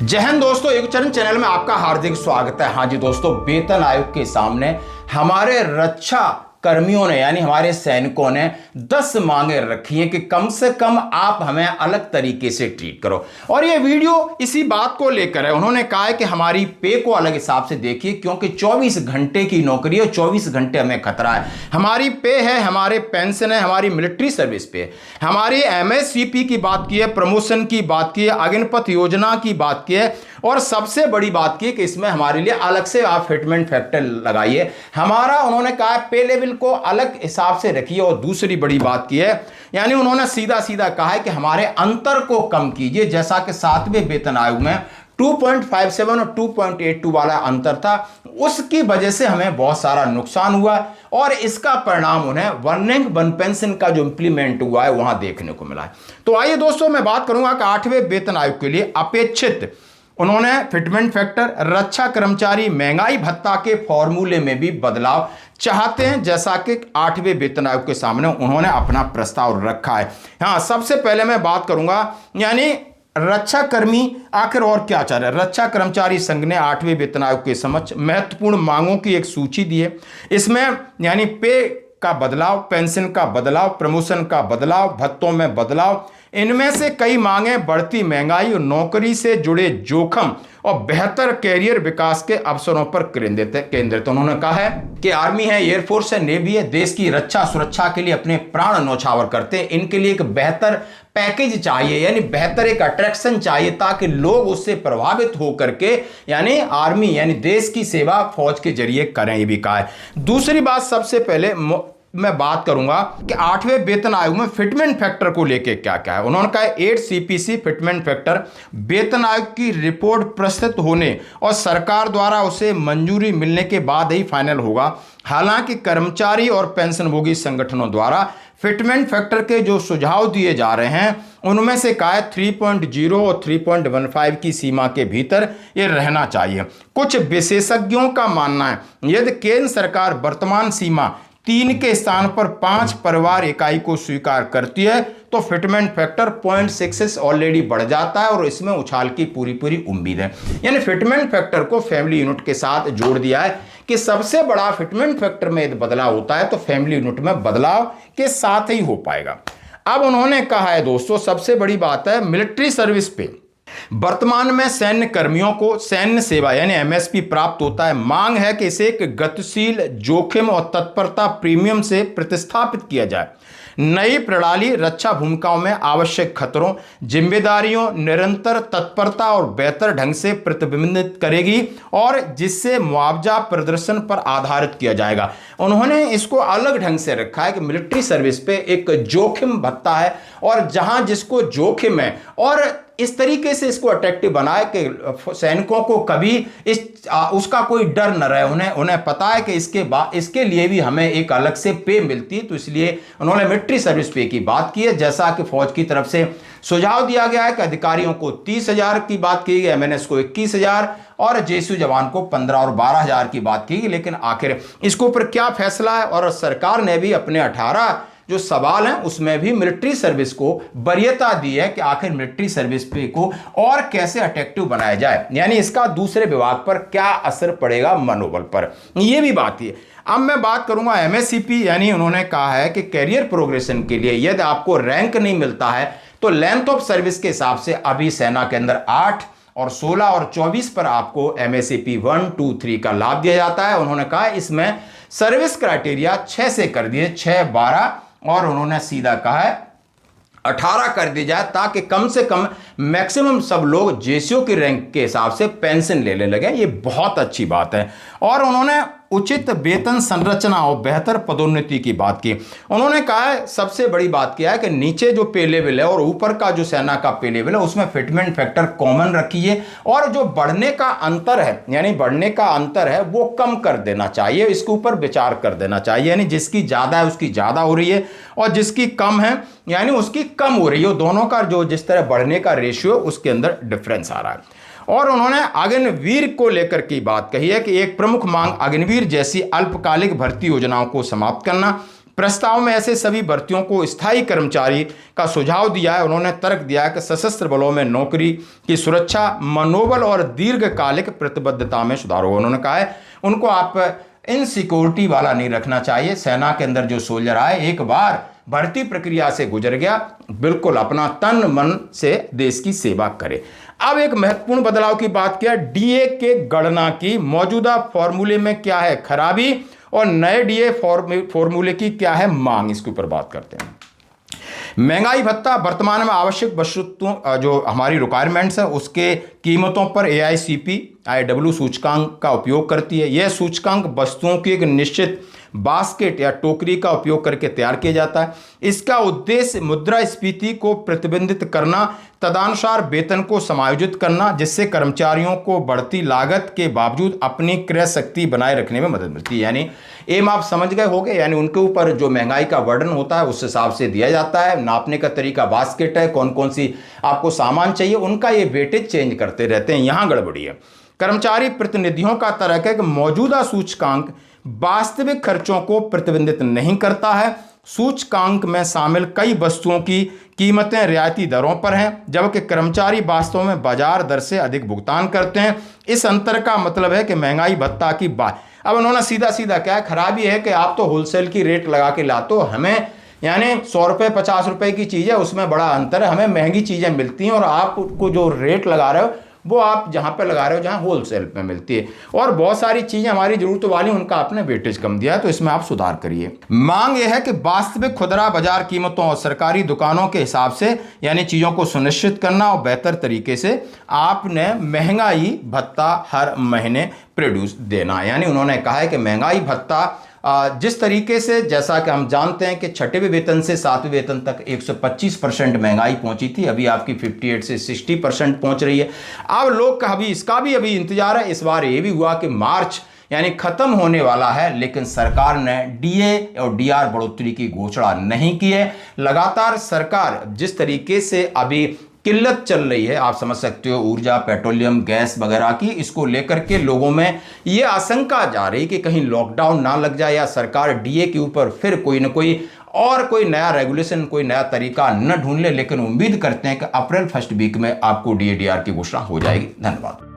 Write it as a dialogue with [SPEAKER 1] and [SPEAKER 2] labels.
[SPEAKER 1] जय हिंद दोस्तों, युगचरण चैनल में आपका हार्दिक स्वागत है। हाँ जी दोस्तों, वेतन आयोग के सामने हमारे रक्षा कर्मियों ने यानी हमारे सैनिकों ने 10 मांगे रखी हैं कि कम से कम आप हमें अलग तरीके से ट्रीट करो। और ये वीडियो इसी बात को लेकर है। उन्होंने कहा है कि हमारी पे को अलग हिसाब से देखिए, क्योंकि 24 घंटे की नौकरी है, 24 घंटे हमें खतरा है। हमारी पे है, हमारे पेंशन है, हमारी मिलिट्री सर्विस पे, हमारी MSCP की बात की है, प्रमोशन की बात की है, अग्निपथ योजना की बात की है, और सबसे बड़ी बात की कि इसमें हमारे लिए अलग से आप फिटमेंट फैक्टर लगाइए। हमारा उन्होंने कहा पे लेवल को अलग हिसाब से रखिए। और दूसरी बड़ी बात की है, यानी उन्होंने सीधा सीधा कहा है कि हमारे अंतर को कम कीजिए। जैसा कि 7वें वेतन आयोग में 2.57 और 2.82 वाला अंतर था, उसकी वजह से हमें बहुत सारा नुकसान हुआ और इसका परिणाम उन्हें वन रैंक वन पेंशन का जो इंप्लीमेंट हुआ है वहां देखने को मिला है। तो आइए दोस्तों, मैं बात करूंगा कि 8वें वेतन आयोग के लिए अपेक्षित उन्होंने फिटमेंट फैक्टर, रक्षा कर्मचारी महंगाई भत्ता के फॉर्मूले में भी बदलाव चाहते हैं, जैसा कि 8वें वेतन आयोग के सामने उन्होंने अपना प्रस्ताव रखा है। हाँ, सबसे पहले मैं बात करूंगा यानी रक्षा कर्मी आखिर और क्या चाह रहे हैं। रक्षा कर्मचारी संघ ने 8वें वेतन आयोग के समक्ष महत्वपूर्ण मांगों की एक सूची दी है। इसमें यानी पे का बदलाव, पेंशन का बदलाव, प्रमोशन का बदलाव, भत्तों में बदलाव, इनमें से कई मांगें बढ़ती महंगाई और नौकरी से जुड़े जोखिम और बेहतर कैरियर विकास के अवसरों पर केंद्रित। उन्होंने कहा है कि आर्मी है, एयरफोर्स है, नेवी है, देश की रक्षा सुरक्षा के लिए अपने प्राण न्यौछावर करते हैं। इनके लिए एक बेहतर पैकेज चाहिए, यानी बेहतर एक अट्रैक्शन चाहिए ताकि लोग उससे प्रभावित होकर के यानी आर्मी यानी देश की सेवा फौज के जरिए करें। ये भी कहा है। दूसरी बात, सबसे पहले मैं बात करूंगा कि 8वें वेतन आयोग में फिटमेंट फैक्टर को लेके क्या क्या है। उन्होंने कहा 8 CPC फिटमेंट फैक्टर वेतन आयोग की रिपोर्ट प्रस्तुत होने और सरकार द्वारा उसे मंजूरी मिलने के बाद ही फाइनल होगा। हालांकि कर्मचारी और पेंशनभोगी संगठनों द्वारा फिटमेंट फैक्टर के जो सुझाव दिए जा रहे हैं उनमें से कहा है 3.0 और 3.15 की सीमा के भीतर ये रहना चाहिए। कुछ विशेषज्ञों का मानना है यदि केंद्र सरकार वर्तमान सीमा 3 के स्थान पर 5 परिवार इकाई को स्वीकार करती है तो फिटमेंट फैक्टर 0.66 ऑलरेडी बढ़ जाता है और इसमें उछाल की पूरी उम्मीद है। यानी फिटमेंट फैक्टर को फैमिली यूनिट के साथ जोड़ दिया है कि सबसे बड़ा फिटमेंट फैक्टर में यदि बदलाव होता है तो फैमिली यूनिट में बदलाव के साथ ही हो पाएगा। अब उन्होंने कहा है दोस्तों, सबसे बड़ी बात है मिलिट्री सर्विस पे वर्तमान में सैन्य कर्मियों को सैन्य सेवा यानी MSP प्राप्त होता है। मांग है कि इसे एक गतिशील जोखिम और तत्परता प्रीमियम से प्रतिस्थापित किया जाए। नई प्रणाली रक्षा भूमिकाओं में आवश्यक खतरों, जिम्मेदारियों, निरंतर तत्परता और बेहतर ढंग से प्रतिबिंबित करेगी और जिससे मुआवजा प्रदर्शन पर आधारित किया जाएगा। उन्होंने इसको अलग ढंग से रखा है कि मिलिट्री सर्विस पे एक जोखिम भत्ता है और जहां जिसको जोखिम है और इस तरीके से इसको अट्रैक्टिव बनाए कि सैनिकों को कभी उसका कोई डर न रहे। उन्हें पता है कि इसके लिए भी हमें एक अलग से पे मिलती है। तो इसलिए उन्होंने मिलिट्री सर्विस पे की बात की है। जैसा कि फौज की तरफ से सुझाव दिया गया है कि अधिकारियों को 30,000 की बात की गई, MNS को 21,000 और JSU जवान को 15 और 12,000 की बात की गई। लेकिन आखिर इसके ऊपर क्या फैसला है, और सरकार ने भी अपने 18 जो सवाल हैं उसमें भी मिलिट्री सर्विस को वरीयता दी है कि आखिर मिलिट्री सर्विस पे को और कैसे अट्रैक्टिव बनाया जाए, यानी इसका दूसरे विभाग पर क्या असर पड़ेगा मनोबल पर, ये भी बात है। अब मैं बात करूंगा MSCP, यानी उन्होंने कहा है कि कैरियर प्रोग्रेशन के लिए यदि आपको रैंक नहीं मिलता है तो लेंथ ऑफ सर्विस के हिसाब से अभी सेना के अंदर 8 और 16 और 24 पर आपको MSCP 1, 2, 3 का लाभ दिया जाता है। उन्होंने कहा इसमें सर्विस क्राइटेरिया 6 से कर दिए, 6, 12 और उन्होंने सीधा कहा है 18 कर दी जाए ताकि कम से कम मैक्सिमम सब लोग JSU की रैंक के हिसाब से पेंशन लेने लगे। ये बहुत अच्छी बात है। और उन्होंने उचित वेतन संरचना और बेहतर पदोन्नति की बात की। उन्होंने कहा है सबसे बड़ी बात क्या है कि नीचे जो पे लेवल है और ऊपर का जो सेना का पे लेवल है उसमें फिटमेंट फैक्टर कॉमन रखिए और जो बढ़ने का अंतर है यानी बढ़ने का अंतर है वो कम कर देना चाहिए, इसके ऊपर विचार कर देना चाहिए। यानी जिसकी ज्यादा है उसकी ज्यादा हो रही है और जिसकी कम है यानी उसकी कम हो रही है। दोनों का जो जिस तरह बढ़ने का रेशियो उसके अंदर डिफरेंस आ रहा है। और उन्होंने अग्निवीर को लेकर की बात कही है कि एक प्रमुख मांग अग्निवीर जैसी अल्पकालिक भर्ती योजनाओं को समाप्त करना, प्रस्ताव में ऐसे सभी भर्तियों को स्थायी कर्मचारी का सुझाव दिया है। उन्होंने तर्क दिया है कि सशस्त्र बलों में नौकरी की सुरक्षा, मनोबल और दीर्घकालिक प्रतिबद्धता में सुधार होगा। उन्होंने कहा है उनको आप इनसिक्योरिटी वाला नहीं रखना चाहिए। सेना के अंदर जो सोल्जर आए, एक बार भर्ती प्रक्रिया से गुजर गया, बिल्कुल अपना तन मन से देश की सेवा करे। अब एक महत्वपूर्ण बदलाव की बात किया, डीए के गणना की मौजूदा फॉर्मूले में क्या है खराबी और नए डीए फॉर्मूले की क्या है मांग, इसके ऊपर बात करते हैं। महंगाई भत्ता वर्तमान में आवश्यक वस्तुओं जो हमारी रिक्वायरमेंट्स है उसके कीमतों पर AICPIW सूचकांक का उपयोग करती है। यह सूचकांक वस्तुओं की एक निश्चित बास्केट या टोकरी का उपयोग करके तैयार किया जाता है। इसका उद्देश्य मुद्रास्फीति को प्रतिबंधित करना, तदनुसार वेतन को समायोजित करना, जिससे कर्मचारियों को बढ़ती लागत के बावजूद अपनी क्रय शक्ति बनाए रखने में मदद मिलती है। यानी एम आप समझ गए होंगे, यानी उनके ऊपर जो महंगाई का वर्डन होता है उस हिसाब से दिया जाता है। नापने का तरीका बास्केट है, कौन कौन सी आपको सामान चाहिए उनका ये वेटेज चेंज करते रहते हैं। यहां गड़बड़ी है। कर्मचारी प्रतिनिधियों का तर्क है कि मौजूदा सूचकांक वास्तविक खर्चों को प्रतिबंधित नहीं करता है। सूचकांक में शामिल कई वस्तुओं की कीमतें रियायती दरों पर हैं, जबकि कर्मचारी वास्तव में बाजार दर से अधिक भुगतान करते हैं। इस अंतर का मतलब है कि महंगाई भत्ता की बात, अब उन्होंने सीधा सीधा क्या है, खराबी है कि आप तो होलसेल की रेट लगा के लाते हो, हमें यानी 100 रुपये 50 रुपये की चीज़ है उसमें बड़ा अंतर है, हमें महंगी चीज़ें मिलती हैं और आपको जो रेट लगा रहे हो वो आप जहां पे लगा रहे हो जहां होलसेल पे मिलती है, और बहुत सारी चीजें हमारी जरूरत वाली उनका आपने वेटेज कम दिया है, तो इसमें आप सुधार करिए। मांग यह है कि वास्तविक खुदरा बाजार कीमतों और सरकारी दुकानों के हिसाब से यानी चीजों को सुनिश्चित करना और बेहतर तरीके से आपने महंगाई भत्ता हर महीने प्रोड्यूस देना। यानी उन्होंने कहा है कि महंगाई भत्ता जिस तरीके से, जैसा कि हम जानते हैं कि छठवें वेतन से 7वें वेतन तक 125% महंगाई पहुंची थी, अभी आपकी 58 से 60% पहुंच रही है। अब लोग का अभी इसका भी अभी इंतजार है। इस बार ये भी हुआ कि मार्च यानी खत्म होने वाला है, लेकिन सरकार ने डीए और डीआर बढ़ोतरी की घोषणा नहीं की है। लगातार सरकार जिस तरीके से अभी किल्लत चल रही है, आप समझ सकते हो, ऊर्जा, पेट्रोलियम, गैस वगैरह की, इसको लेकर के लोगों में ये आशंका जा रही कि कहीं लॉकडाउन ना लग जाए या सरकार डीए के ऊपर फिर कोई ना कोई और कोई नया रेगुलेशन, कोई नया तरीका न ढूंढ ले। लेकिन उम्मीद करते हैं कि अप्रैल फर्स्ट वीक में आपको डीए डीआर की घोषणा हो जाएगी। धन्यवाद।